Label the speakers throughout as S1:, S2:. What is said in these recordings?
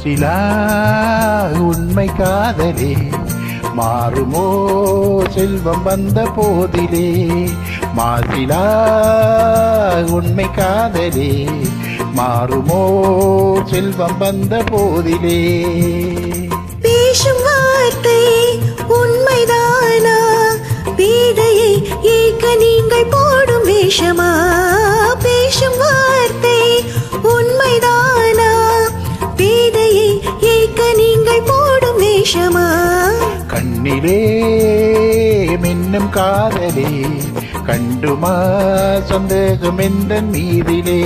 S1: மாசிலா உண்மை காதலே மாறுமோ செல்வம் வந்த போதிலே. மாசிலா உண்மை காதலே மாறுமோ செல்வம் வந்த போதிலே.
S2: பேசும் வார்த்தை உண்மைதானா? பேதையை ஏற்க நீங்கள் போடும் வேஷமா? பேசும் வார்த்தை உண்மைதானா? பேதையை ஏற்க நீங்கள் போடும் வேஷமா?
S1: கண்ணிலே மின்னும் காதலே கண்டுமா சந்தேகம் என்ற மீதிலே.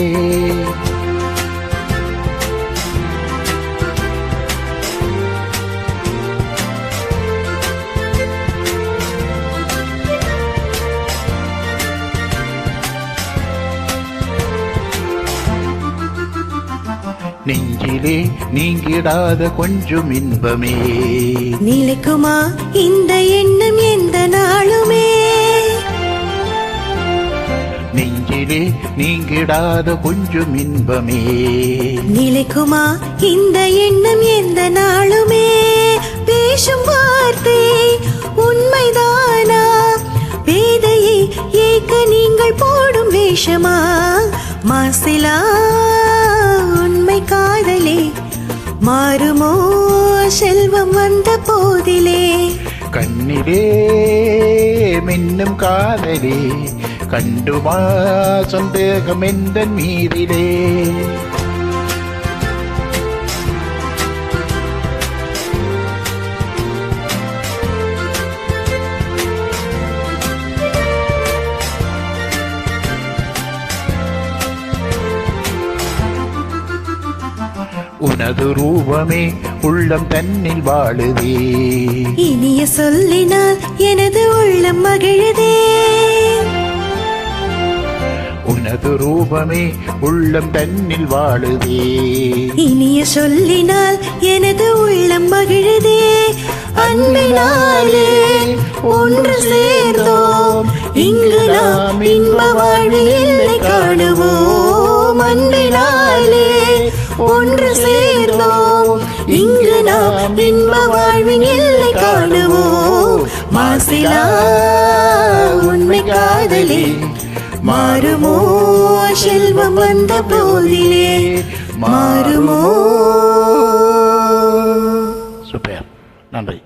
S1: நெஞ்சிலே நீங்கிடாத கொஞ்சம் இன்பமே
S2: நிலைக்குமா இந்த எண்ணம் எந்த நாளுமே?
S1: நெஞ்சிலே நீங்கிடாத கொஞ்சம் இன்பமே
S2: நிலைக்குமா இந்த எண்ணம் எந்த நாளுமே? பேசும் வார்த்தை உண்மைதானா? பேதையை ஏற்க நீங்கள் போடும் வேஷமா? மாசிலா உண்மை காதலே மாறுமோ செல்வம் வந்த போதிலே.
S1: கண்ணிலே மின்னும் காதலே கண்டுமா சந்தேகம் என்ற மீதிலே. உனது ரூபமே உள்ளம் தன்னில் வாழுதே.
S2: இனிய சொல்லினால் எனது உள்ளம் மகிழுதே.
S1: உனது ரூபமே உள்ளம் தன்னில் வாழுதே.
S2: இனிய சொல்லினால் எனது உள்ளம் மகிழுதே. அன்பினாலே ஒன்று சேர்ந்தோம் இங்கு நாம் இன்ப வாழ்வில் எல்லை காணுவோம். அன்பினாலே ஒன்று சேர்ந்தோம் இங்கு நாம் இன்ப வாழ்வின் எல்லை காணுவோம். மாசிலா உண்மை காதலே மாறுமோ செல்வம் வந்த போதிலே. மாறுமோ.
S1: சூப்பர், நன்றி.